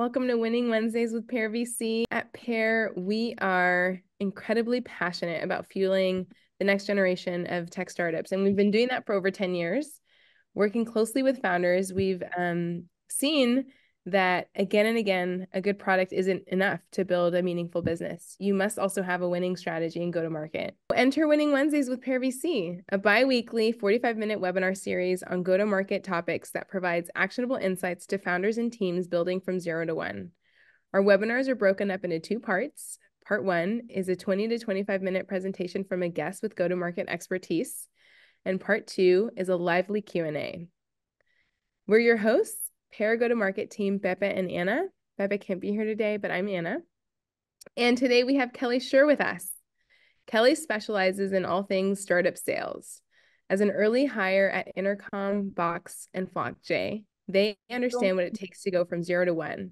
Welcome to Winning Wednesdays with Pear VC. At Pear, we are incredibly passionate about fueling the next generation of tech startups. And we've been doing that for over 10 years, working closely with founders. We've seen that again and again, a good product isn't enough to build a meaningful business. You must also have a winning strategy and go to market. Enter Winning Wednesdays with Pear VC, a bi-weekly 45-minute webinar series on go-to-market topics that provides actionable insights to founders and teams building from 0 to 1. Our webinars are broken up into 2 parts. Part 1 is a 20 to 25-minute presentation from a guest with go-to-market expertise, and Part 2 is a lively Q&A. We're your hosts, Pear go-to-market team, Pepe and Anna. Pepe can't be here today, but I'm Anna. And today we have Kelly Shuur with us. Kelly specializes in all things startup sales. As an early hire at Intercom, Box, and FlockJ, they understand what it takes to go from 0 to 1.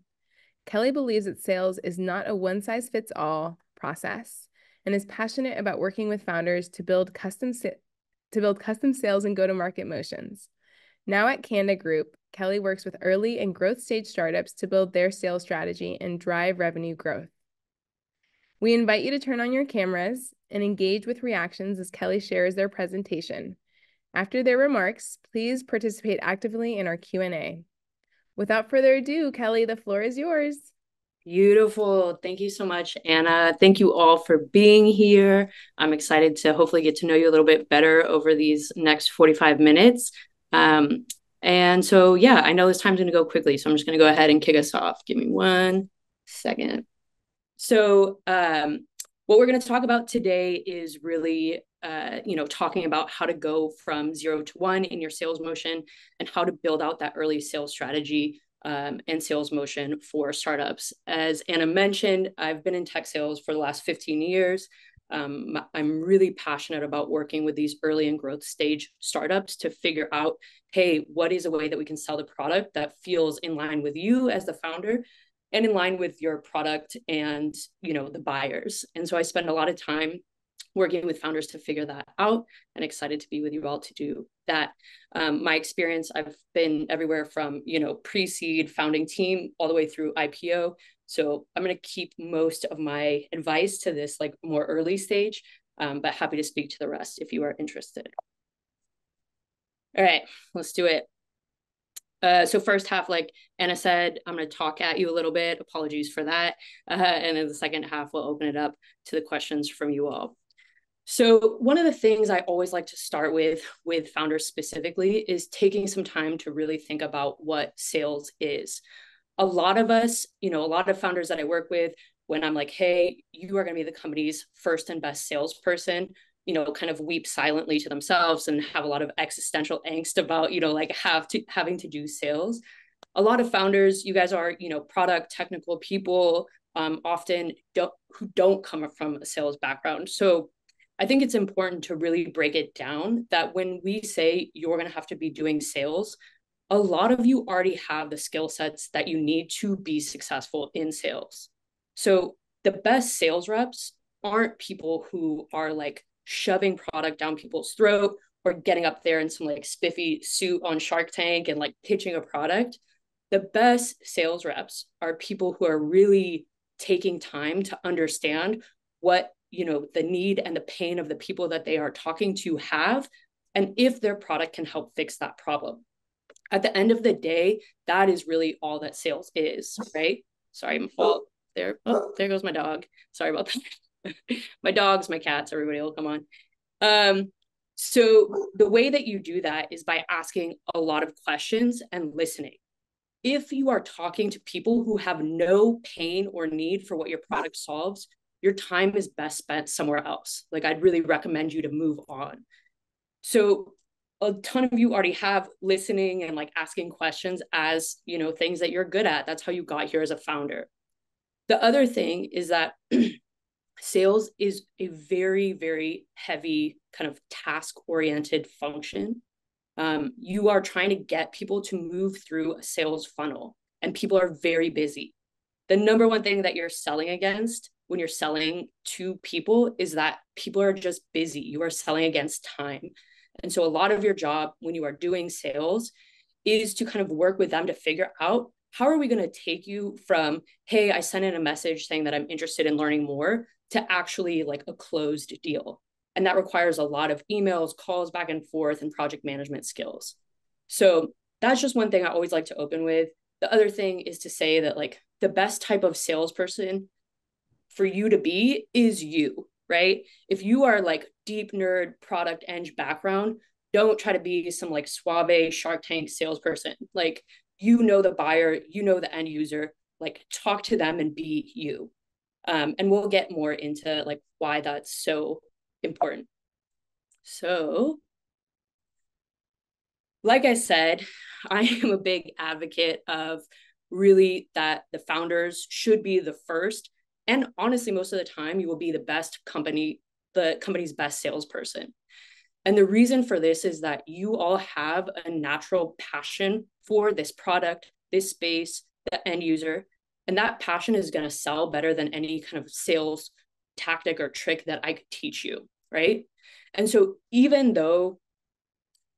Kelly believes that sales is not a one-size-fits-all process and is passionate about working with founders to build custom sales and go-to-market motions. Now at Canada Group, Kelly works with early and growth stage startups to build their sales strategy and drive revenue growth. We invite you to turn on your cameras and engage with reactions as Kelly shares their presentation. After their remarks, please participate actively in our Q&A. Without further ado, Kelly, the floor is yours. Beautiful. Thank you so much, Anna. Thank you all for being here. I'm excited to hopefully get to know you a little bit better over these next 45 minutes. And so, yeah, I know this time's going to go quickly, so I'm just going to go ahead and kick us off. Give me 1 second. So what we're going to talk about today is really, talking about how to go from 0 to 1 in your sales motion and how to build out that early sales strategy and sales motion for startups. As Anna mentioned, I've been in tech sales for the last 15 years. I'm really passionate about working with these early and growth stage startups to figure out, hey, what is a way that we can sell the product that feels in line with you as the founder and in line with your product and, the buyers. And so I spend a lot of time working with founders to figure that out, and excited to be with you all to do that. My experience, I've been everywhere from, pre-seed founding team all the way through IPO. So I'm going to keep most of my advice to this like more early stage, but happy to speak to the rest if you are interested. All right, let's do it. So first half, like Anna said, I'm going to talk at you a little bit. Apologies for that. And then the second half, we'll open it up to the questions from you all. So one of the things I always like to start with founders specifically is taking some time to really think about what sales is. A lot of us, a lot of founders that I work with, when I'm like, hey, you are going to be the company's first and best salesperson, kind of weep silently to themselves and have a lot of existential angst about, having to do sales. A lot of founders, you guys are, product technical people, often who don't come from a sales background. So I think it's important to really break it down that when we say you're going to have to be doing sales, a lot of you already have the skill sets that you need to be successful in sales. So the best sales reps aren't people who are like shoving product down people's throat or getting up there in some like spiffy suit on Shark Tank and like pitching a product. The best sales reps are people who are really taking time to understand what, the need and the pain of the people that they are talking to have, and if their product can help fix that problem. At the end of the day, that is really all that sales is, right? Sorry, my fault there. Oh, there goes my dog. Sorry about that. My dogs, my cats, everybody will come on. So the way that you do that is by asking a lot of questions and listening. If you are talking to people who have no pain or need for what your product solves, your time is best spent somewhere else. Like, I'd really recommend you to move on. So a ton of you already have listening and like asking questions as, things that you're good at. That's how you got here as a founder. The other thing is that sales is a very, very heavy kind of task-oriented function. You are trying to get people to move through a sales funnel, and people are very busy. The number one thing that you're selling against when you're selling to people is that people are just busy. You are selling against time. And so a lot of your job when you are doing sales is to kind of work with them to figure out how are we going to take you from, hey, I sent in a message saying that I'm interested in learning more, to actually like a closed deal? And that requires a lot of emails, calls back and forth, and project management skills. So that's just one thing I always like to open with. The other thing is to say that like the best type of salesperson for you to be is you, right? If you are like deep nerd product eng background, don't try to be some like suave Shark Tank salesperson. Like, you know the buyer, you know the end user, like talk to them and be you. And we'll get more into like why that's so important. So, like I said, I am a big advocate of really that the founders should be the first. And honestly, most of the time, you will be the company's best salesperson. And the reason for this is that you all have a natural passion for this product, this space, the end user. And that passion is going to sell better than any kind of sales tactic or trick that I could teach you, right? And so even though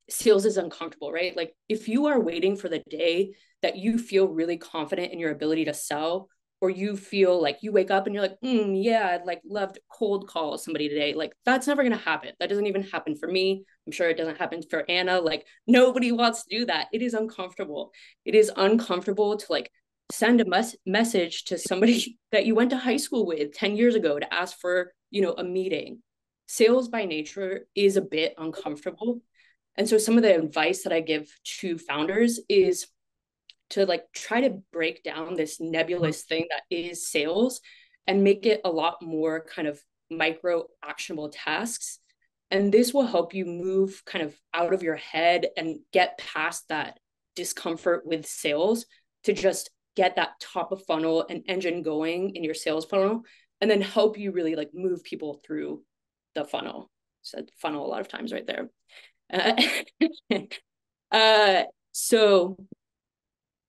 sales is uncomfortable, right? Like, if you are waiting for the day that you feel really confident in your ability to sell, or you feel like you wake up and you're like, yeah, I'd like love to cold call somebody today. Like, that's never going to happen. That doesn't even happen for me. I'm sure it doesn't happen for Anna. Like, nobody wants to do that. It is uncomfortable. It is uncomfortable to like send a message to somebody that you went to high school with 10 years ago to ask for, a meeting. Sales by nature is a bit uncomfortable. And so some of the advice that I give to founders is to like try to break down this nebulous thing that is sales and make it a lot more kind of micro actionable tasks. And this will help you move kind of out of your head and get past that discomfort with sales to just get that top of funnel and engine going in your sales funnel, and then help you really like move people through the funnel. Said funnel a lot of times right there. So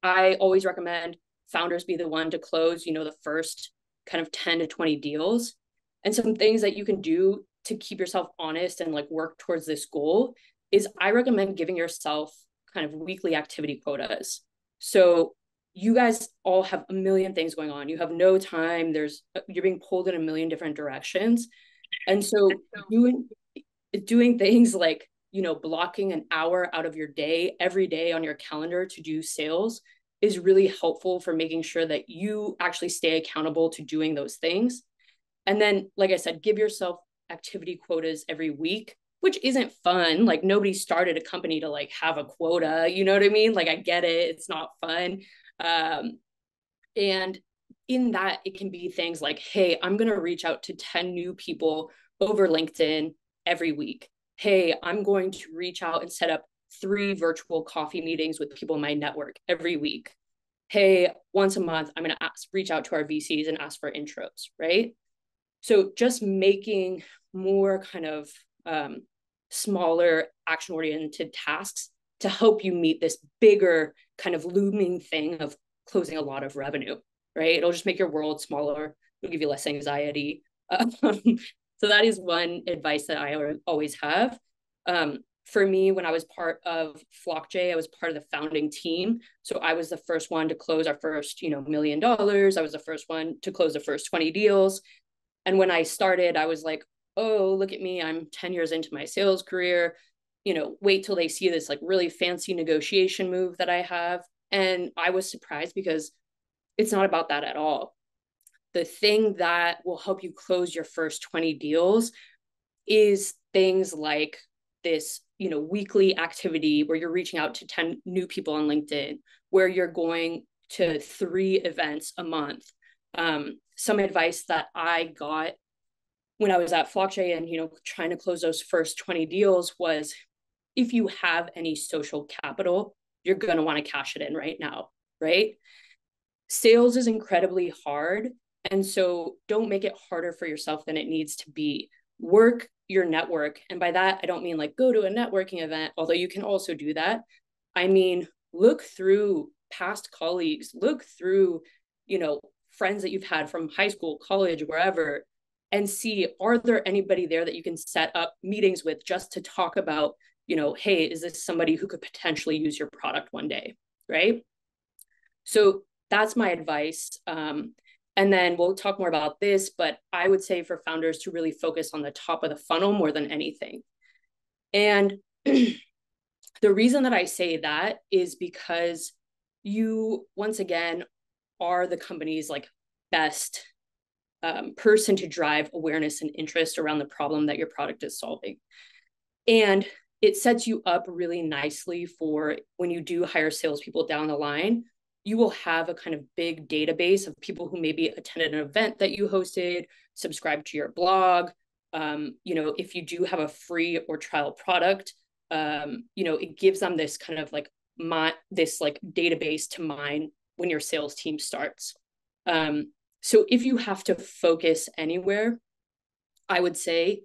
I always recommend founders be the one to close, the first kind of 10 to 20 deals. And some things that you can do to keep yourself honest and like work towards this goal is I recommend giving yourself kind of weekly activity quotas. So you guys all have a million things going on. You have no time. You're being pulled in a million different directions. And so doing things like, blocking an hour out of your day every day on your calendar to do sales is really helpful for making sure that you actually stay accountable to doing those things. And then, like I said, give yourself activity quotas every week, which isn't fun. Like, nobody started a company to like have a quota, you know what I mean? Like, I get it, it's not fun. And in that, it can be things like, hey, I'm going to reach out to 10 new people over LinkedIn every week. Hey, I'm going to reach out and set up 3 virtual coffee meetings with people in my network every week. Hey, once a month, I'm going to reach out to our VCs and ask for intros, right? So just making more kind of smaller action-oriented tasks to help you meet this bigger kind of looming thing of closing a lot of revenue, right? It'll just make your world smaller. It'll give you less anxiety. So that is one advice that I always have. For me, when I was part of FlockJ, I was part of the founding team. So I was the first one to close our first, $1 million. I was the first one to close the first 20 deals. And when I started, I was like, oh, look at me. I'm 10 years into my sales career. Wait till they see this like really fancy negotiation move that I have. And I was surprised because it's not about that at all. The thing that will help you close your first 20 deals is things like this, weekly activity where you're reaching out to 10 new people on LinkedIn, where you're going to 3 events a month. Some advice that I got when I was at FlockJ and, trying to close those first 20 deals was, if you have any social capital, you're going to want to cash it in right now, right? Sales is incredibly hard. And so don't make it harder for yourself than it needs to be. Work your network. And by that, I don't mean like go to a networking event, although you can also do that. I mean, look through past colleagues, look through, friends that you've had from high school, college, wherever, and see, are there anybody there that you can set up meetings with just to talk about, hey, is this somebody who could potentially use your product one day, right? So that's my advice. And then we'll talk more about this, but I would say for founders to really focus on the top of the funnel more than anything. And the reason that I say that is because you, once again, are the company's like best person to drive awareness and interest around the problem that your product is solving. And it sets you up really nicely for when you do hire salespeople down the line. You will have a kind of big database of people who maybe attended an event that you hosted, subscribed to your blog. If you do have a free or trial product, it gives them this kind of like this like database to mine when your sales team starts. So if you have to focus anywhere, I would say,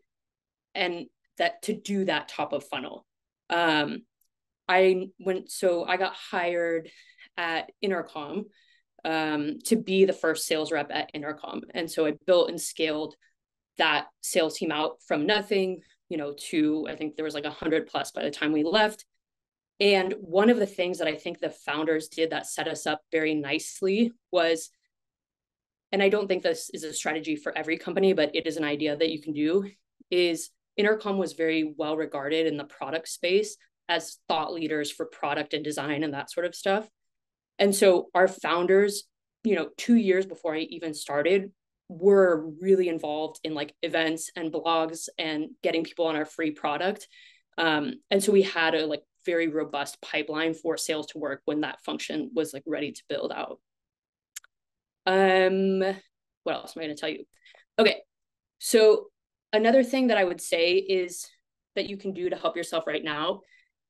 and that to do that top of funnel. I got hired at Intercom to be the first sales rep at Intercom. And so I built and scaled that sales team out from nothing, to, I think there was like 100 plus by the time we left. And one of the things that I think the founders did that set us up very nicely was, and I don't think this is a strategy for every company, but it is an idea that you can do, is Intercom was very well regarded in the product space as thought leaders for product and design and that sort of stuff. And so our founders, 2 years before I even started, were really involved in like events and blogs and getting people on our free product. And so we had a like very robust pipeline for sales to work when that function was like ready to build out. What else am I going to tell you? Okay. So another thing that I would say is that you can do to help yourself right now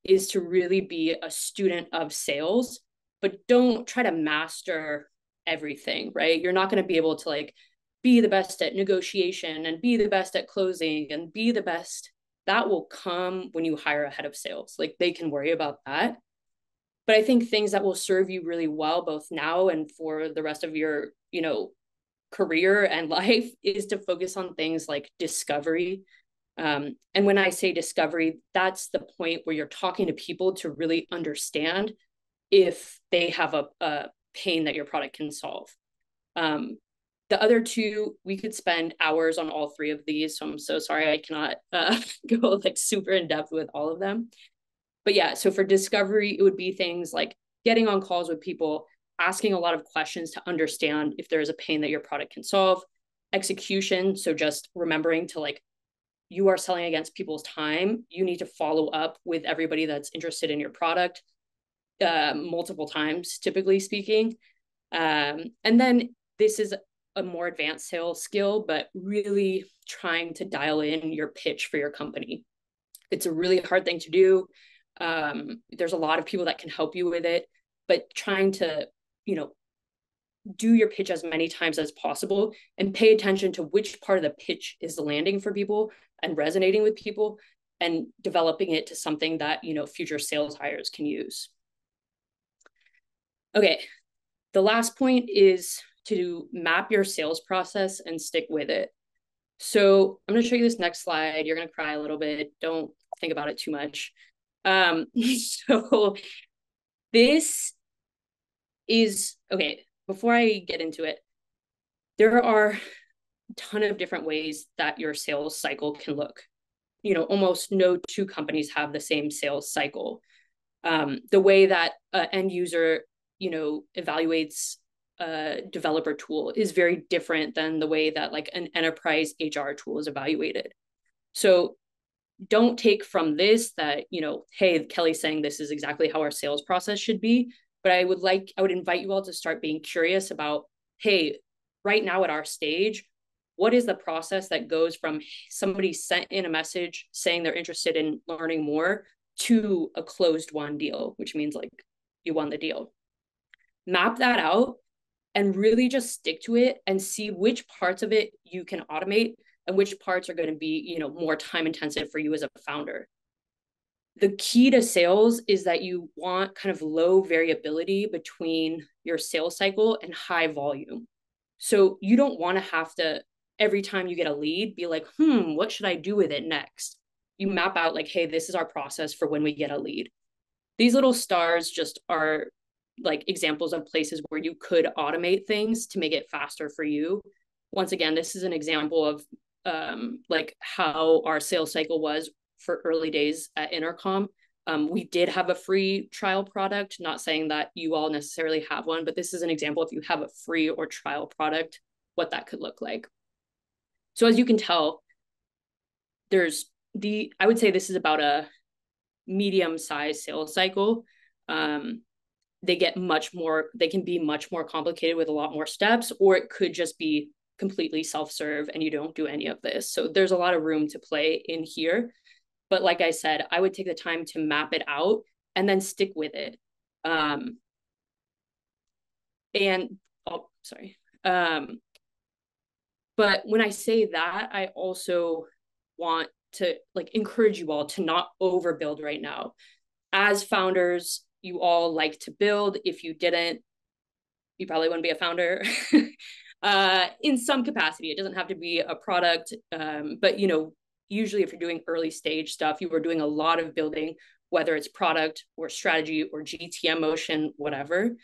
is to really be a student of sales, but don't try to master everything, right? You're not going to be able to like be the best at negotiation and be the best at closing and be the best. That will come when you hire a head of sales. Like they can worry about that. But I think things that will serve you really well, both now and for the rest of your, career and life, is to focus on things like discovery. And when I say discovery, that's the point where you're talking to people to really understand if they have a pain that your product can solve. The other two, we could spend hours on all three of these. So I'm so sorry I cannot go like super in depth with all of them. But yeah, so for discovery, it would be things like getting on calls with people, asking a lot of questions to understand if there is a pain that your product can solve. Execution, so just remembering to like, you are selling against people's time. You need to follow up with everybody that's interested in your product multiple times, typically speaking. And then this is a more advanced sales skill, but really trying to dial in your pitch for your company. It's a really hard thing to do. There's a lot of people that can help you with it, but trying to, do your pitch as many times as possible and pay attention to which part of the pitch is landing for people and resonating with people and developing it to something that, future sales hires can use. Okay. The last point is to map your sales process and stick with it. So I'm going to show you this next slide. You're going to cry a little bit. Don't think about it too much. So this is, okay, before I get into it, there are a ton of different ways that your sales cycle can look. Almost no two companies have the same sales cycle. The way that an end user, evaluates a developer tool is very different than the way that like an enterprise HR tool is evaluated. So don't take from this that, hey, Kelly's saying this is exactly how our sales process should be. But I would invite you all to start being curious about, hey, right now at our stage, what is the process that goes from somebody sent in a message saying they're interested in learning more to a closed won deal, which means like you won the deal. Map that out and really just stick to it and see which parts of it you can automate and which parts are going to be, more time intensive for you as a founder. The key to sales is that you want kind of low variability between your sales cycle and high volume. So you don't want to have to, every time you get a lead, be like, what should I do with it next? You map out like, hey, this is our process for when we get a lead. These little stars just are like examples of places where you could automate things to make it faster for you. Once again, this is an example of like how our sales cycle was for early days at Intercom. We did have a free trial product, not saying that you all necessarily have one, but this is an example if you have a free or trial product, what that could look like. So as you can tell, I would say this is about a medium-sized sales cycle. They can be much more complicated with a lot more steps, or it could just be completely self-serve and you don't do any of this. So there's a lot of room to play in here. But like I said, I would take the time to map it out and then stick with it. Sorry. But when I say that, I also want to like encourage you all to not overbuild right now. As founders, you all like to build. If you didn't, you probably wouldn't be a founder. In some capacity, it doesn't have to be a product, but usually if you're doing early stage stuff, you are doing a lot of building, whether it's product or strategy or GTM motion, whatever.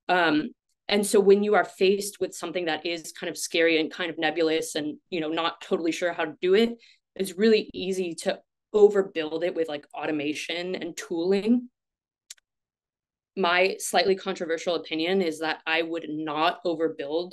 And so when you are faced with something that is kind of scary and kind of nebulous and not totally sure how to do it, it's really easy to overbuild it with like automation and tooling. My slightly controversial opinion is that I would not overbuild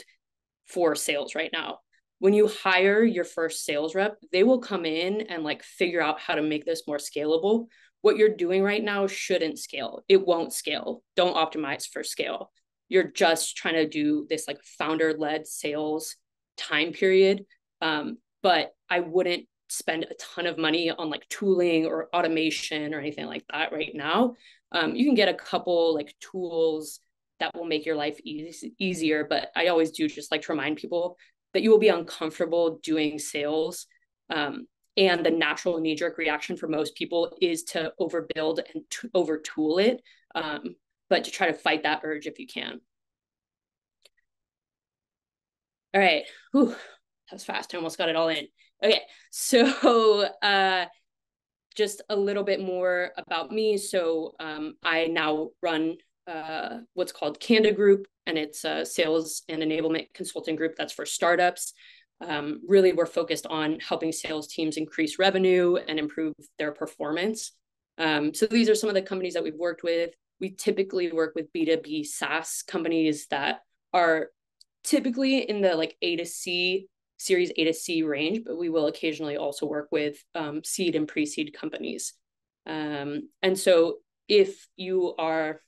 for sales right now. When you hire your first sales rep, they will come in and like figure out how to make this more scalable. What you're doing right now shouldn't scale. It won't scale. Don't optimize for scale. You're just trying to do this like founder-led sales time period. But I wouldn't spend a ton of money on like tooling or automation or anything like that right now. You can get a couple like tools that will make your life easier. But I always do just like to remind people that you will be uncomfortable doing sales. And the natural knee-jerk reaction for most people is to overbuild and over-tool it, but to try to fight that urge if you can. All right. Whew, that was fast. I almost got it all in. Okay. So just a little bit more about me. So I now run what's called Canda Group, and it's a sales and enablement consulting group that's for startups. Really, we're focused on helping sales teams increase revenue and improve their performance. So these are some of the companies that we've worked with. We typically work with B2B SaaS companies that are typically in the like A to C, Series A to C range, but we will occasionally also work with seed and pre-seed companies. And so if you are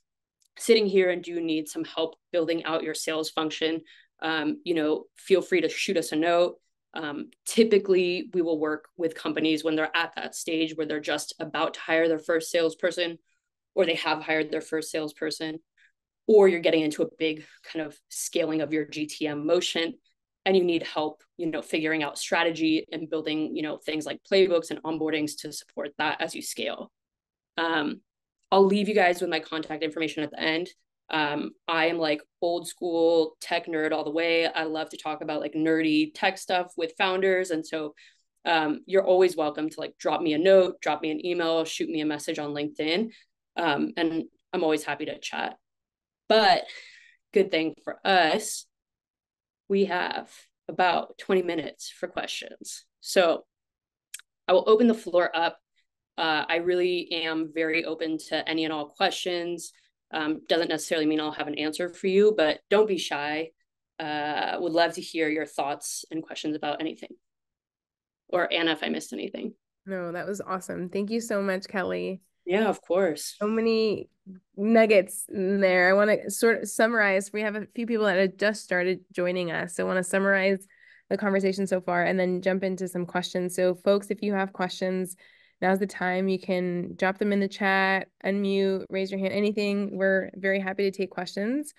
sitting here and do need some help building out your sales function, feel free to shoot us a note. Typically, we will work with companies when they're at that stage where they're just about to hire their first salesperson, or they have hired their first salesperson, or you're getting into a big kind of scaling of your GTM motion and you need help, figuring out strategy and building, things like playbooks and onboardings to support that as you scale. I'll leave you guys with my contact information at the end. I am like old school tech nerd all the way. I love to talk about like nerdy tech stuff with founders. And so you're always welcome to like drop me a note, drop me an email, shoot me a message on LinkedIn. And I'm always happy to chat. But good thing for us, we have about 20 minutes for questions. So I will open the floor up. I really am very open to any and all questions. Doesn't necessarily mean I'll have an answer for you, but don't be shy. Would love to hear your thoughts and questions about anything. Or Anna, if I missed anything. No, that was awesome. Thank you so much, Kelly. Yeah, of course. So many nuggets in there. I want to sort of summarize. We have a few people that have just started joining us. So I want to summarize the conversation so far and then jump into some questions. So folks, if you have questions, now's the time. You can drop them in the chat, unmute, raise your hand, anything. We're very happy to take questions.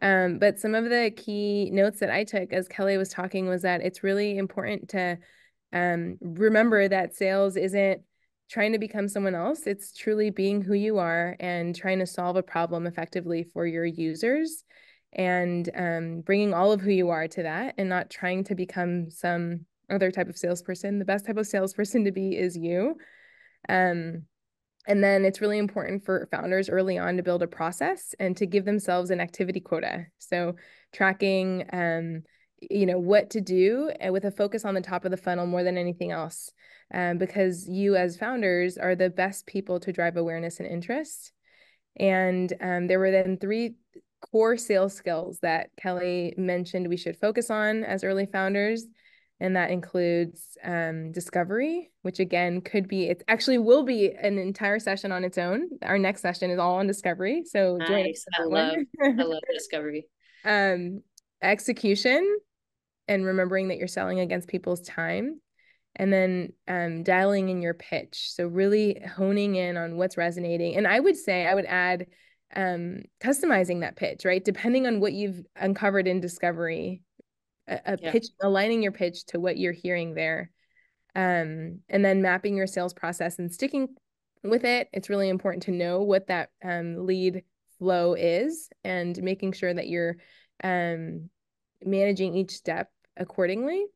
But some of the key notes that I took as Kelly was talking was that it's really important to remember that sales isn't trying to become someone else. It's truly being who you are and trying to solve a problem effectively for your users and bringing all of who you are to that and not trying to become some other type of salesperson. The best type of salesperson to be is you. And And then it's really important for founders early on to build a process and to give themselves an activity quota. So tracking, what to do with a focus on the top of the funnel more than anything else, because you as founders are the best people to drive awareness and interest. And there were then three core sales skills that Kelly mentioned we should focus on as early founders. And that includes discovery, which again could be, it actually will be an entire session on its own. Our next session is all on discovery. So join us Nice. for that one. I love discovery. um, Execution and remembering that you're selling against people's time. And then dialing in your pitch. So really honing in on what's resonating. And I would say I would add customizing that pitch, right? Depending on what you've uncovered in discovery, a Yeah. pitch, aligning your pitch to what you're hearing there. And then mapping your sales process and sticking with it. It's really important to know what that lead flow is and making sure that you're managing each step accordingly.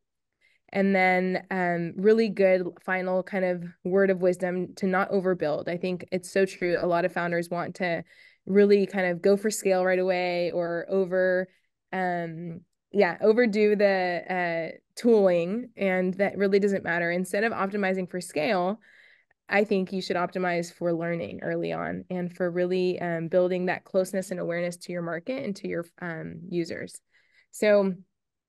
And then really good final kind of word of wisdom to not overbuild. I think it's so true. A lot of founders want to really kind of go for scale right away or overdo the tooling, and that really doesn't matter. Instead of optimizing for scale, I think you should optimize for learning early on and for really building that closeness and awareness to your market and to your users. So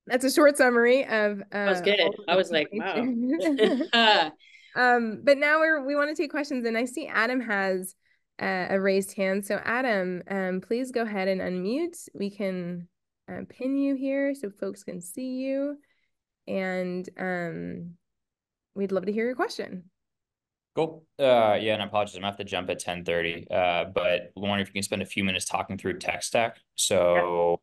that's a short summary of That was good. all of I the was like, wow. information. But now we want to take questions, and I see Adam has a raised hand. So Adam, please go ahead and unmute. We can pin you here so folks can see you, and we'd love to hear your question. Cool. Yeah, and apologies, I'm gonna have to jump at 10:30. But wondering if you can spend a few minutes talking through tech stack. So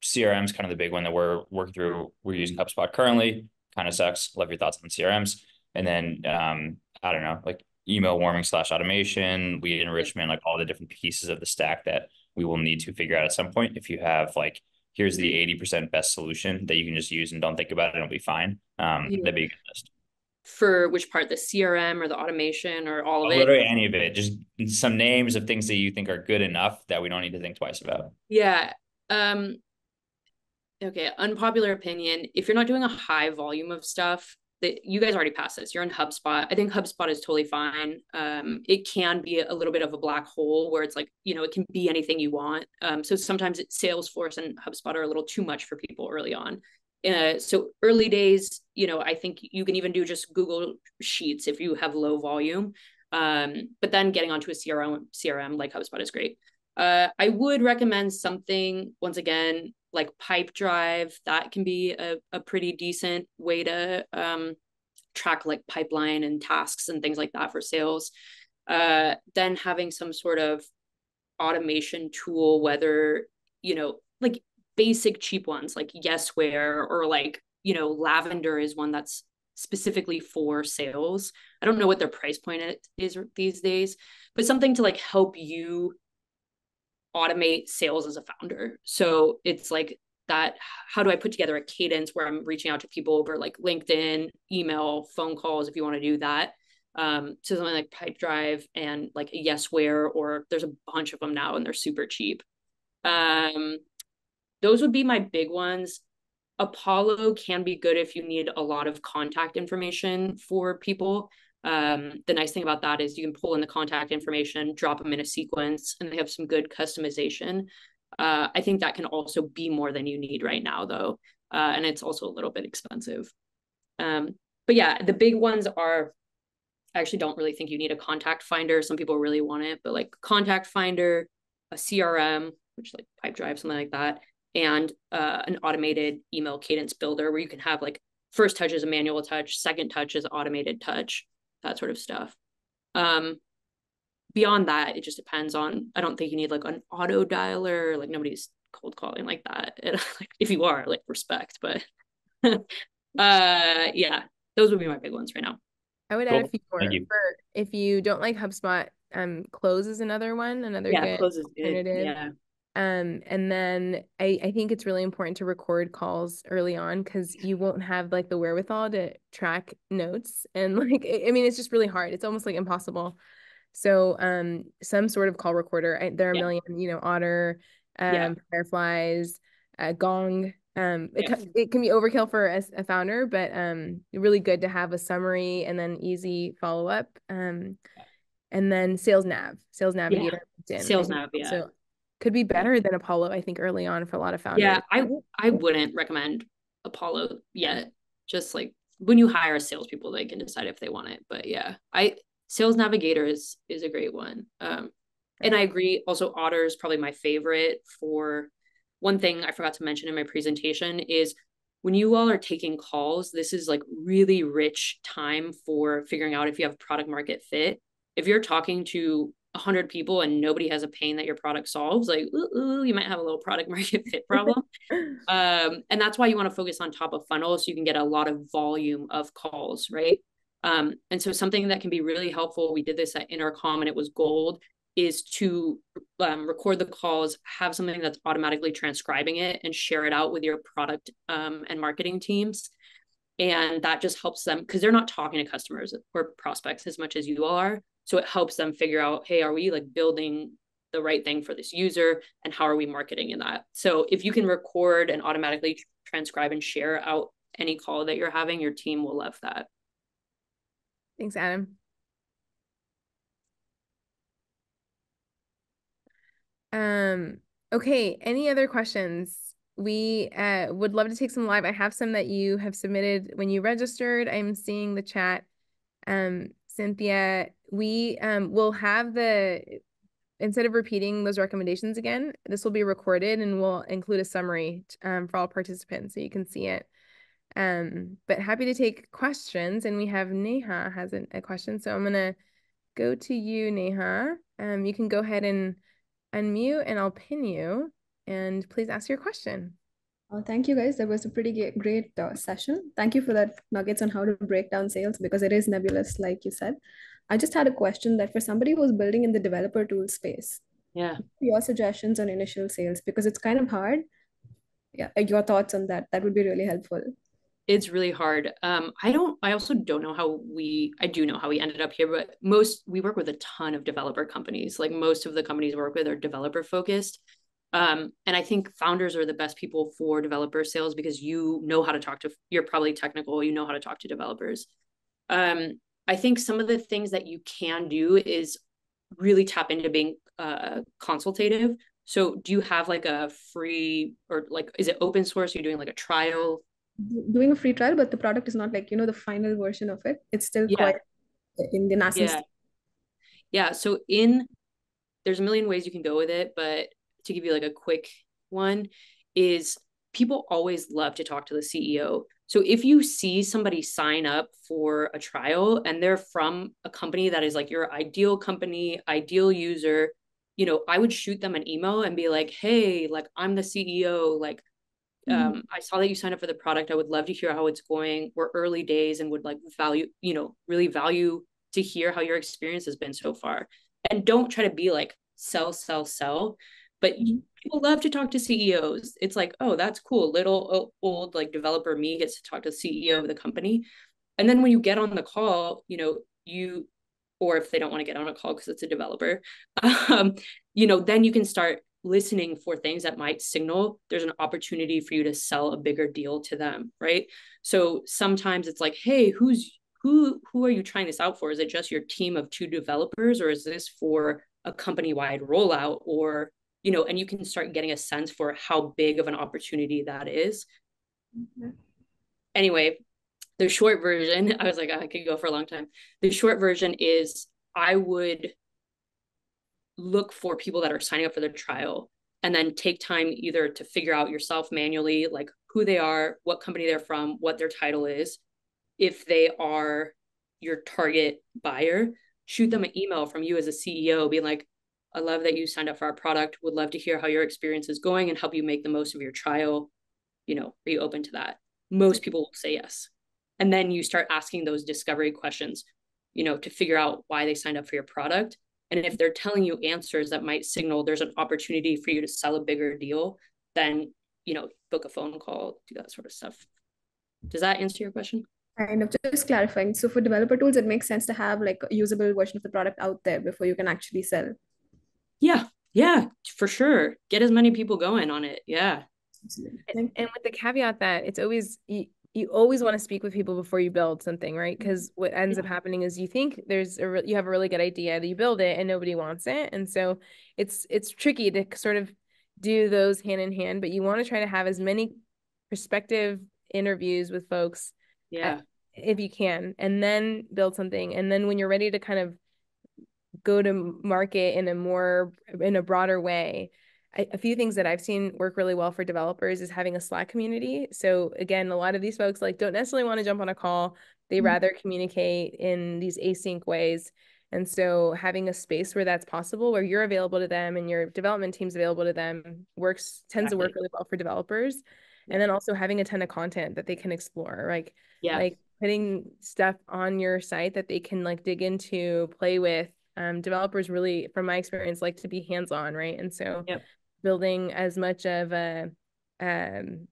CRM is kind of the big one that we're working through. We're using HubSpot currently. Kind of sucks. Love your thoughts on CRMs. And then I don't know, like email warming / automation, lead enrichment, like all the different pieces of the stack that we will need to figure out at some point. If you have like, here's the 80% best solution that you can just use and don't think about it, and it'll be fine. That'd be a good list. For which part, the CRM or the automation or all of it? Literally any of it. Just some names of things that you think are good enough that we don't need to think twice about. Yeah. Okay, unpopular opinion. If you're not doing a high volume of stuff, that you guys already passed this. You're in HubSpot. I think HubSpot is totally fine. It can be a little bit of a black hole where it's like, it can be anything you want. So sometimes Salesforce and HubSpot are a little too much for people early on. So early days, I think you can even do just Google Sheets if you have low volume. But then getting onto a CRM like HubSpot is great. I would recommend something, once again, like Pipedrive. That can be a pretty decent way to track like pipeline and tasks and things like that for sales. Then having some sort of automation tool, whether, like basic cheap ones like Yesware or like, Lavender is one that's specifically for sales. I don't know what their price point is these days, but something to like help you automate sales as a founder. So it's like that, how do I put together a cadence where I'm reaching out to people over like LinkedIn, email, phone calls, if you want to do that. So something like Pipedrive and like a Yesware, or there's a bunch of them now and they're super cheap. Those would be my big ones. Apollo can be good if you need a lot of contact information for people. The nice thing about that is you can pull in the contact information, drop them in a sequence, and they have some good customization. I think that can also be more than you need right now, though. And it's also a little bit expensive. But yeah, the big ones are, I actually don't really think you need a contact finder. Some people really want it, but like contact finder, a CRM, which like Pipedrive, something like that, and an automated email cadence builder where you can have like first touch is a manual touch, second touch is automated touch, that sort of stuff. Beyond that, it just depends on, I don't think you need like an auto dialer, like nobody's cold calling like that. Like, if you are, like, respect, but yeah, those would be my big ones right now. I would Cool. add a few more. For if you don't like HubSpot, Close is another one, another good Close is alternative. good. Yeah. And then I think it's really important to record calls early on, because you won't have like the wherewithal to track notes, and like I mean it's just really hard. It's almost like impossible. So some sort of call recorder. There are a Yeah. million, Otter, Yeah. Fireflies, Gong. Yeah. It can be overkill for a founder, but really good to have a summary and then easy follow up. And then Sales Yeah. Navigator, LinkedIn. I Sales think nav. Yeah. also could be Yeah. better than Apollo, I think, early on for a lot of Yeah. founders. I wouldn't recommend Apollo yet. Just like when you hire salespeople, they can decide if they want it. But yeah, Sales Navigator is a great one. And I agree. Also, Otter is probably my favorite. For one thing I forgot to mention in my presentation is when you all are taking calls, this is like really rich time for figuring out if you have product market fit. If you're talking to 100 people and nobody has a pain that your product solves, like, you might have a little product market fit problem. And that's why you want to focus on top of funnel so you can get a lot of volume of calls, right? And so something that can be really helpful, we did this at Intercom and it was gold, is to record the calls, have something that's automatically transcribing it and share it out with your product and marketing teams. And that just helps them because they're not talking to customers or prospects as much as you are. So it helps them figure out, hey, are we like building the right thing for this user and how are we marketing in that? So if you can record and automatically transcribe and share out any call that you're having, your team will love that. Thanks, Adam. Okay, any other questions? We would love to take some live. I have some that you have submitted when you registered. I'm seeing the chat. Cynthia, we will have instead of repeating those recommendations again, this will be recorded and we'll include a summary for all participants so you can see it. But happy to take questions. And we have Neha has a question. So I'm gonna go to you, Neha. You can go ahead and unmute and I'll pin you and please ask your question. Thank you guys. That was a pretty great session. Thank you for that nuggets on how to break down sales because it is nebulous, like you said. I just had a question that for somebody who's building in the developer tool space, Yeah. your suggestions on initial sales because it's kind of hard. Yeah, your thoughts on that. That would be really helpful. It's really hard. I also don't know I do know how we ended up here, but we work with a ton of developer companies. Like most of the companies we work with are developer focused. And I think founders are the best people for developer sales because you know how to you're probably technical, you know how to talk to developers. I think some of the things that you can do is really tap into being consultative. So do you have like a free or like, is it open source? You're doing like a trial? Doing a free trial, but the product is not like, the final version of it. It's still Yeah. quite in the nascent Yeah. stage. Yeah. So there's a million ways you can go with it, but to give you like a quick one is people always love to talk to the CEO. So if you see somebody sign up for a trial and they're from a company that is like your ideal company, ideal user, I would shoot them an email and be like, hey, like I'm the CEO, like I saw that you signed up for the product. I would love to hear how it's going. We're early days and would like really value to hear how your experience has been so far. And don't try to be like sell. But people love to talk to CEOs. It's like, oh, that's cool. Little old like developer me gets to talk to the CEO of the company. And then when you get on the call, or if they don't want to get on a call because it's a developer, then you can start listening for things that might signal there's an opportunity for you to sell a bigger deal to them, right? So sometimes it's like, hey, who are you trying this out for? Is it just your team of 2 developers, or is this for a company-wide rollout? Or, and you can start getting a sense for how big of an opportunity that is. Anyway, the short version, I was like, I could go for a long time. The short version is I would look for people that are signing up for the trial and then take time either to figure out yourself manually, like who they are, what company they're from, what their title is. If they are your target buyer, shoot them an email from you as a CEO being like, I love that you signed up for our product, would love to hear how your experience is going and help you make the most of your trial. Are you open to that? Most people will say yes. And then you start asking those discovery questions, to figure out why they signed up for your product. And if they're telling you answers that might signal there's an opportunity for you to sell a bigger deal, then, book a phone call, do that sort of stuff. Does that answer your question? Kind of just clarifying. So for developer tools, it makes sense to have like a usable version of the product out there before you can actually sell. Yeah, yeah, for sure. Get as many people going on it. Yeah. And with the caveat that it's always you always want to speak with people before you build something, right? Because what ends up happening is you think you have a really good idea, that you build it and nobody wants it, and so it's tricky to sort of do those hand in hand. But you want to try to have as many prospective interviews with folks Yeah. if you can, and then build something, and then when you're ready to kind of go to market in a broader way. A few things that I've seen work really well for developers is having a Slack community. So again, a lot of these folks like don't necessarily want to jump on a call. They rather communicate in these async ways. And so having a space where that's possible, where you're available to them and your development team's available to them, tends to work really well for developers. And then also having a ton of content that they can explore, like putting stuff on your site that they can like dig into, play with. Developers really, from my experience, like to be hands-on, right? And so building as much of a, kind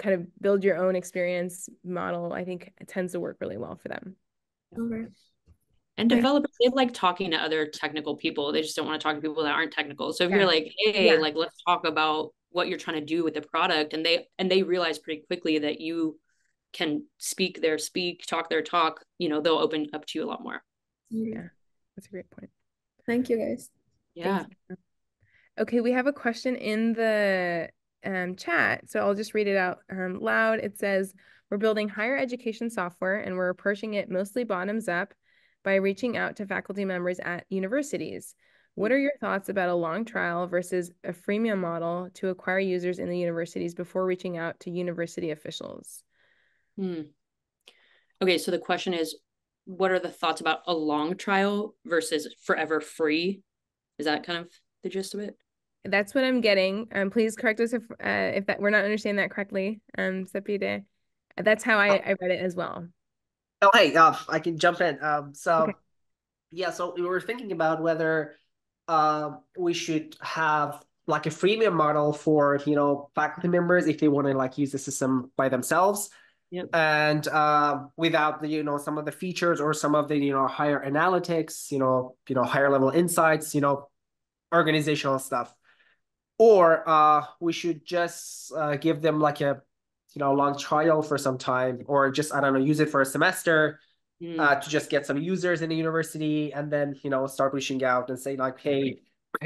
of build your own experience model, I think it tends to work really well for them. Okay. And developers, they like talking to other technical people. They just don't want to talk to people that aren't technical. So if you're like, hey, like let's talk about what you're trying to do with the product, and they realize pretty quickly that you can speak their speak, talk their talk, they'll open up to you a lot more. Yeah, that's a great point. Thank you, guys. Yeah. Okay, we have a question in the chat, so I'll just read it out loud. It says, we're building higher education software and we're approaching it mostly bottoms up by reaching out to faculty members at universities. What are your thoughts about a long trial versus a freemium model to acquire users in the universities before reaching out to university officials? Okay, so the question is, what are the thoughts about a long trial versus forever free? Is that kind of the gist of it? That's what I'm getting. Please correct us if that we're not understanding that correctly. Sepide. That's how I read it as well. Oh, hey, I can jump in. Yeah, so we were thinking about whether we should have like a freemium model for, faculty members if they want to like use the system by themselves. And without the, some of the features or some of the, higher analytics, higher level insights, organizational stuff. Or we should just give them like a, long trial for some time, or just, I don't know, use it for a semester to just get some users in the university, and then, start reaching out and say like, hey,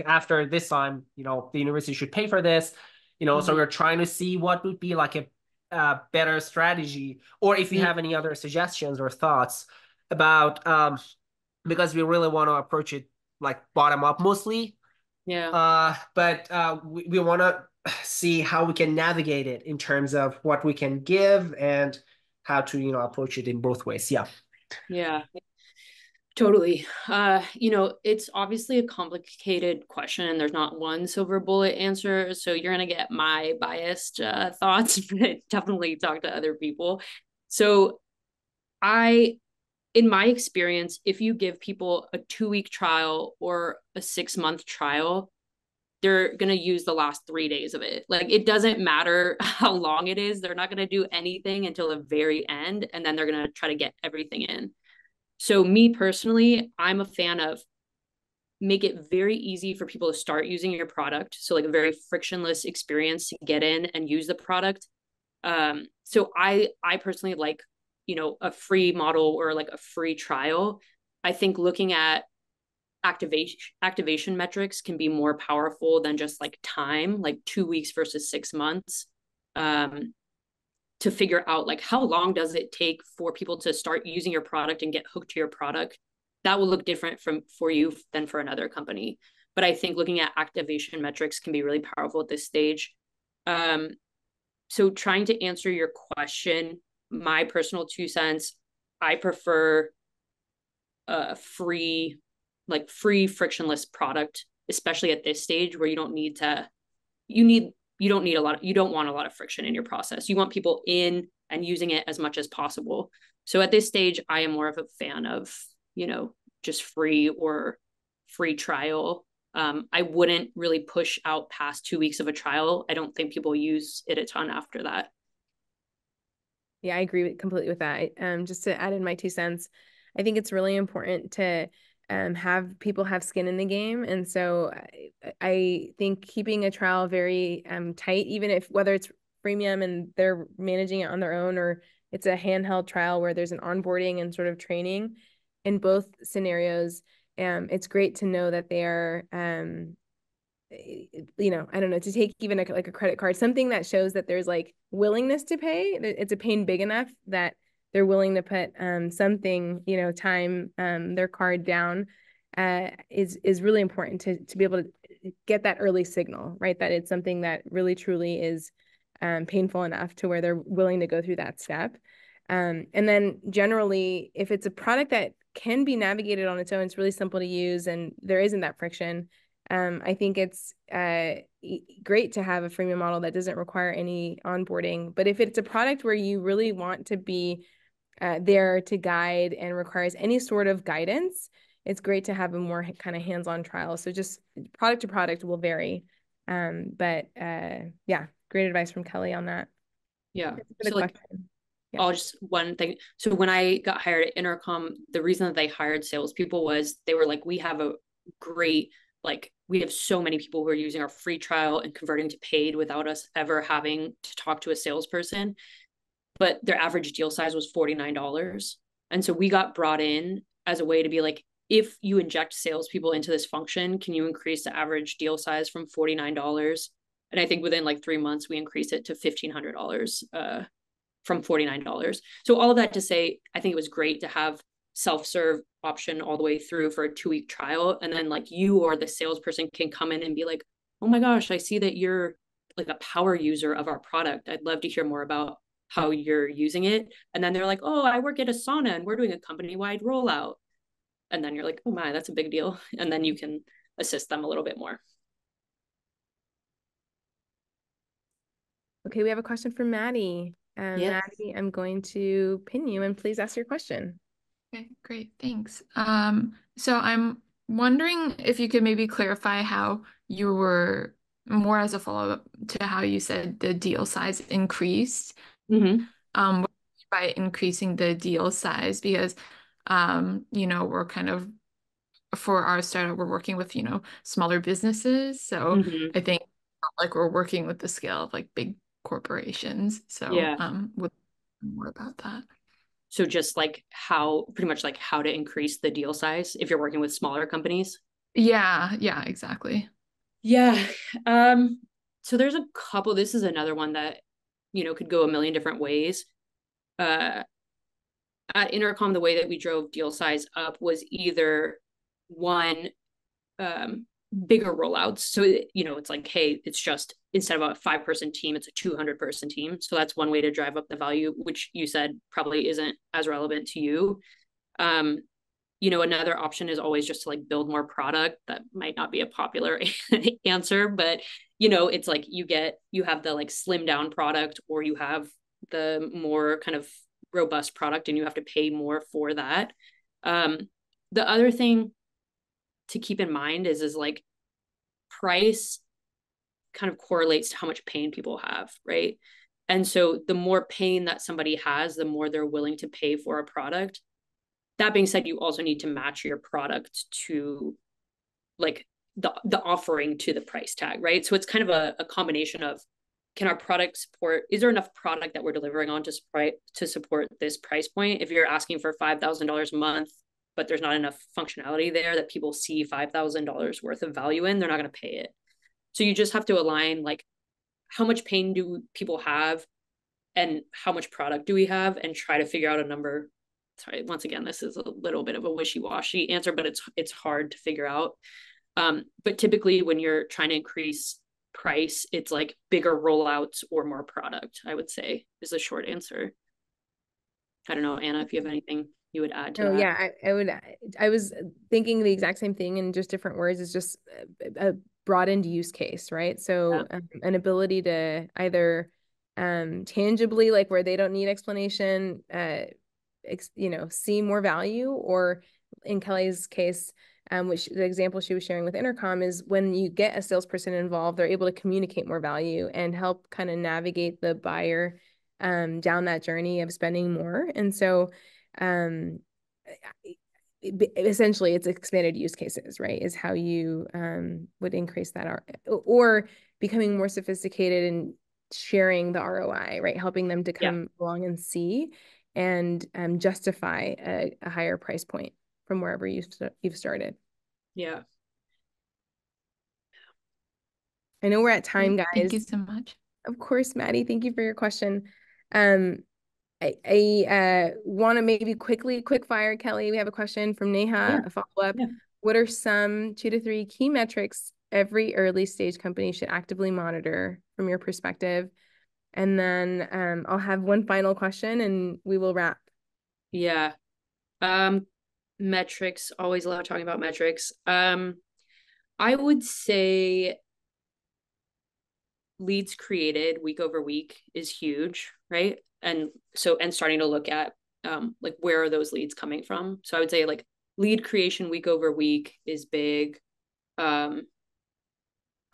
after this time, the university should pay for this, so we're trying to see what would be like a better strategy, or if you have any other suggestions or thoughts about, because we really want to approach it like bottom up mostly. But we want to see how we can navigate it in terms of what we can give and how to, approach it in both ways. Yeah, totally. It's obviously a complicated question and there's not one silver bullet answer. So you're going to get my biased thoughts, but definitely talk to other people. So in my experience, if you give people a 2-week trial or a 6-month trial, they're going to use the last 3 days of it. Like, it doesn't matter how long it is. They're not going to do anything until the very end. And then they're going to try to get everything in. So me personally, I'm a fan of make it very easy for people to start using your product. So like a very frictionless experience to get in and use the product. So I personally like, a free model or like a free trial. I think looking at activation metrics can be more powerful than just like time, like 2 weeks versus 6 months, to figure out like how long does it take for people to start using your product and get hooked to your product. That will look different for you than for another company. But I think looking at activation metrics can be really powerful at this stage. So trying to answer your question, my personal 2 cents, I prefer a free frictionless product, especially at this stage where you don't want a lot of friction in your process. You want people in and using it as much as possible. So at this stage, I am more of a fan of, just free or free trial. I wouldn't really push out past 2 weeks of a trial. I don't think people use it a ton after that. Yeah, I agree completely with that. Just to add in my 2 cents, I think it's really important to have people have skin in the game. And so I think keeping a trial very tight, even if whether it's freemium and they're managing it on their own, or it's a handheld trial where there's an onboarding and sort of training in both scenarios, it's great to know that they are I don't know, to take even like a credit card, something that shows that there's like willingness to pay. It's a pain big enough that they're willing to put something, time, their card down, is really important to be able to get that early signal, right? That it's something that really truly is painful enough to where they're willing to go through that step. And then generally, if it's a product that can be navigated on its own, it's really simple to use and there isn't that friction. I think it's great to have a freemium model that doesn't require any onboarding. But if it's a product where you really want to be there to guide and requires any sort of guidance, it's great to have a more kind of hands-on trial. So just product to product will vary. But yeah, great advice from Kelly on that. Yeah. Thanks for the question. Yeah. I'll just one thing. So when I got hired at Intercom, the reason that they hired salespeople was they were like, we have a great, like, we have so many people who are using our free trial and converting to paid without us ever having to talk to a salesperson. But their average deal size was $49. And so we got brought in as a way to be like, if you inject salespeople into this function, can you increase the average deal size from $49? And I think within like 3 months, we increased it to $1,500 from $49. So all of that to say, I think it was great to have self-serve option all the way through for a 2-week trial. And then like you or the salesperson can come in and be like, oh my gosh, I see that you're like a power user of our product. I'd love to hear more about how you're using it. And then they're like, oh, I work at Asana and we're doing a company-wide rollout. And then you're like, oh my, that's a big deal. And then you can assist them a little bit more. Okay, we have a question from Maddie. Yes. Maddie, I'm going to pin you and please ask your question. Okay, great. Thanks. So I'm wondering if you could maybe clarify how you were more as a follow-up to how you said the deal size increased. Mm-hmm. What by increasing the deal size, because we're kind of for our startup, we're working with, smaller businesses. So Mm-hmm. I think like we're working with the scale of like big corporations. So Yeah. would more about that. So just like pretty much like how to increase the deal size if you're working with smaller companies. Yeah, exactly. Yeah. So there's a couple, this is another one that, could go a million different ways. At Intercom, the way that we drove deal size up was either one, bigger rollouts. So, it's like, hey, it's just instead of a 5-person team, it's a 200-person team. So that's one way to drive up the value, which you said probably isn't as relevant to you. Another option is always just to like build more product. That might not be a popular answer, but it's like you have the like slim down product, or you have the more kind of robust product and you have to pay more for that. The other thing to keep in mind is like price kind of correlates to how much pain people have, right? And so the more pain that somebody has, the more they're willing to pay for a product. That being said, you also need to match your product to like the offering to the price tag, right? So it's kind of a combination of, can our product support, is there enough product that we're delivering on to support this price point? If you're asking for $5,000 a month, but there's not enough functionality there that people see $5,000 worth of value in, they're not going to pay it. So you just have to align like, how much pain do people have and how much product do we have, and try to figure out a number. Sorry, once again, this is a little bit of a wishy-washy answer, but it's hard to figure out. But typically when you're trying to increase price, it's like bigger rollouts or more product, I would say, is the short answer. I don't know, Anna, if you have anything you would add to that. Yeah, I was thinking the exact same thing in just different words. It's just a broadened use case, right? So an ability to either tangibly, like where they don't need explanation, see more value, or in Kelly's case, which the example she was sharing with Intercom is when you get a salesperson involved, they're able to communicate more value and help kind of navigate the buyer down that journey of spending more. And so essentially it's expanded use cases, right? Is how you would increase that or becoming more sophisticated and sharing the ROI, right? Helping them to come along and see and justify a higher price point from wherever you've started. Yeah. I know we're at time, guys. Thank you so much. Of course, Maddie, thank you for your question. I want to maybe quick fire, Kelly. We have a question from Neha, a follow-up. Yeah. What are some 2 to 3 key metrics every early stage company should actively monitor from your perspective? And then I'll have one final question and we will wrap. Yeah. Metrics, always love talking about metrics. I would say leads created week over week is huge, right? And starting to look at like where are those leads coming from? So I would say like lead creation week over week is big. Kind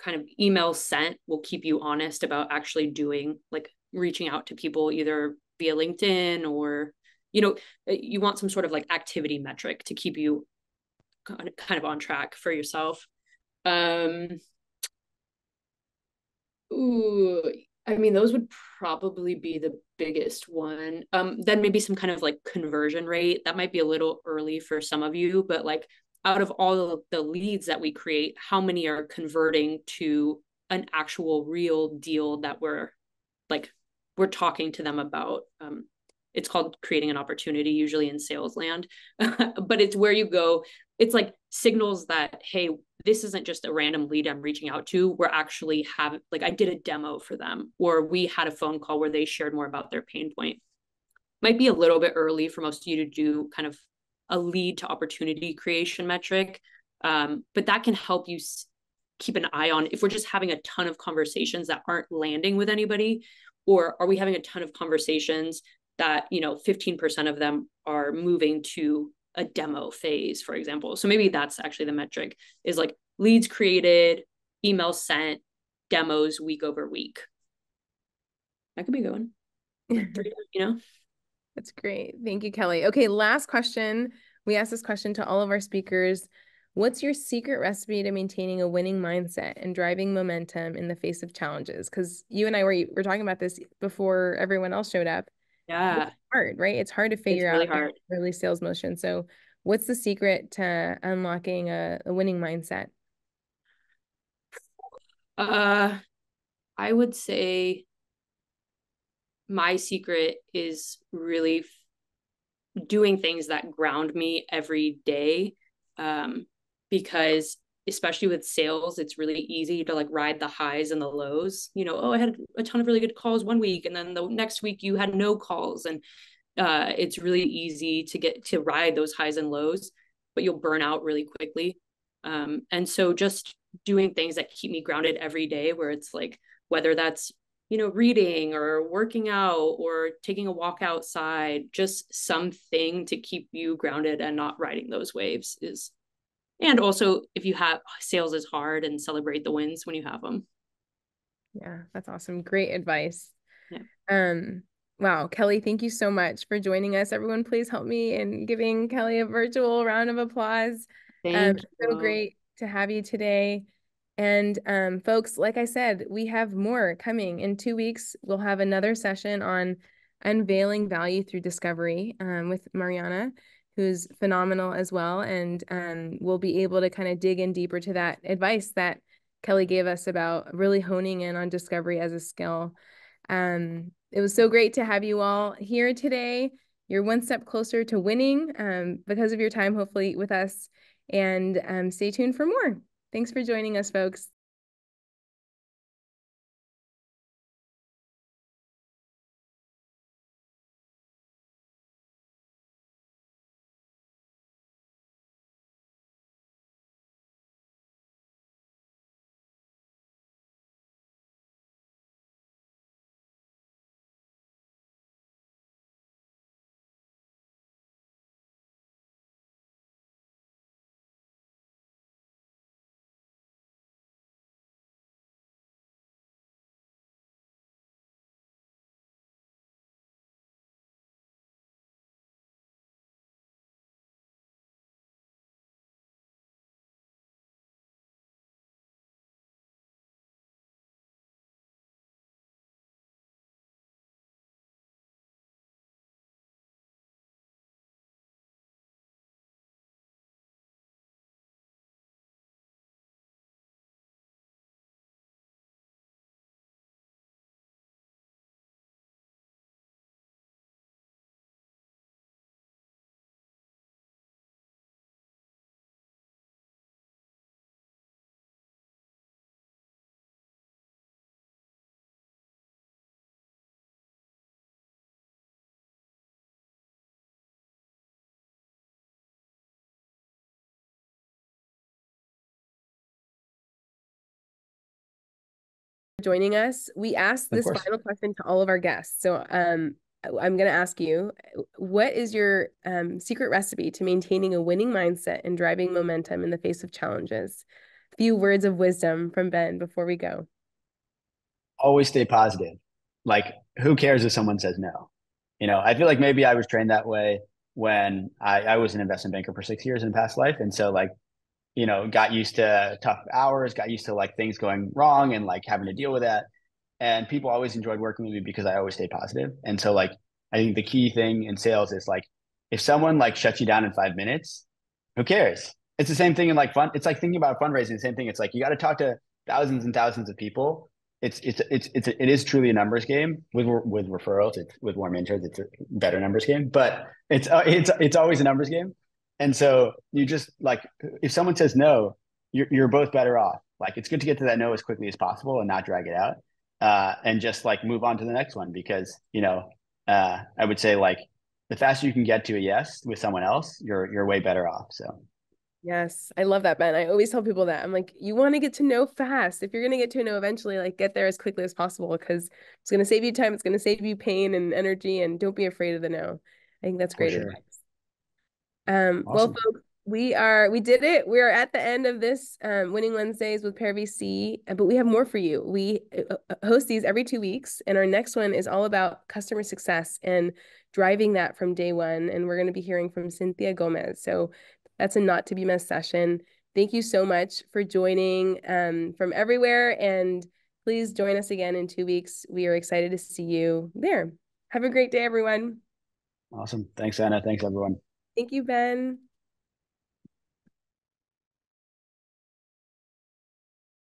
of email sent will keep you honest about actually doing, like, reaching out to people either via LinkedIn or, you want some sort of like activity metric to keep you kind of on track for yourself. Ooh, I mean, those would probably be the biggest one. Then maybe some kind of like conversion rate. That might be a little early for some of you, but like out of all of the leads that we create, how many are converting to an actual real deal that we're talking to them about? It's called creating an opportunity, usually in sales land, but it's where you go. It's like signals that, hey, this isn't just a random lead I'm reaching out to. We're actually I did a demo for them, or we had a phone call where they shared more about their pain point. Might be a little bit early for most of you to do kind of a lead to opportunity creation metric. But that can help you keep an eye on if we're just having a ton of conversations that aren't landing with anybody, or are we having a ton of conversations that, 15% of them are moving to a demo phase, for example. So maybe that's actually the metric, is like leads created, emails sent, demos week over week. That could be going. Like 3, That's great. Thank you, Kelly. Okay, last question. We asked this question to all of our speakers. What's your secret recipe to maintaining a winning mindset and driving momentum in the face of challenges? Because you and I were talking about this before everyone else showed up. Yeah. It's hard, right? It's hard to figure really out hard. early sales motion. So what's the secret to unlocking a winning mindset? I would say my secret is really doing things that ground me every day. Because especially with sales, it's really easy to like ride the highs and the lows. I had a ton of really good calls one week, and then the next week you had no calls. And it's really easy to get to ride those highs and lows, but you'll burn out really quickly. And so just doing things that keep me grounded every day, where it's like, whether that's, reading or working out or taking a walk outside, just something to keep you grounded and not riding those waves is. And also, if you have sales is hard, and celebrate the wins when you have them. Yeah, that's awesome. Great advice. Yeah. Wow, Kelly, thank you so much for joining us. Everyone, please help me in giving Kelly a virtual round of applause. Thank you. So great to have you today. And folks, like I said, we have more coming. In 2 weeks, we'll have another session on unveiling value through discovery with Mariana, who's phenomenal as well. And we'll be able to kind of dig in deeper to that advice that Kelly gave us about really honing in on discovery as a skill. It was so great to have you all here today. You're one step closer to winning because of your time, hopefully, with us. And stay tuned for more. Thanks for joining us, folks. joining us. We asked this final question to all of our guests. So I'm going to ask you, what is your secret recipe to maintaining a winning mindset and driving momentum in the face of challenges? A few words of wisdom from Ben before we go. Always stay positive. Like, who cares if someone says no? I feel like maybe I was trained that way when I was an investment banker for 6 years in past life. And so like, got used to tough hours, got used to like things going wrong and like having to deal with that. And people always enjoyed working with me because I always stay positive. And so like, I think the key thing in sales is like, if someone like shuts you down in 5 minutes, who cares? It's the same thing in like fun. It's like thinking about fundraising, the same thing. It's like, you got to talk to thousands and thousands of people. It is truly a numbers game with referrals. It's with warm intros. It's a better numbers game, but it's always a numbers game. And so you just like, if someone says no, you're both better off. Like, it's good to get to that no as quickly as possible and not drag it out, and just like move on to the next one, because I would say like the faster you can get to a yes with someone else, you're way better off. So. Yes, I love that, Ben. I always tell people that. I'm like, you want to get to know fast. If you're going to get to know eventually, like get there as quickly as possible, because it's going to save you time. It's going to save you pain and energy, and don't be afraid of the no. I think that's great advice. Awesome. Well, folks, we did it. We are at the end of this Winning Wednesdays with Pear VC, but we have more for you. We host these every 2 weeks, and our next one is all about customer success and driving that from day one. And we're going to be hearing from Cynthia Gomez. So that's a not to be missed session. Thank you so much for joining from everywhere, and please join us again in 2 weeks. We are excited to see you there. Have a great day, everyone. Awesome. Thanks, Anna. Thanks, everyone. Thank you, Ben.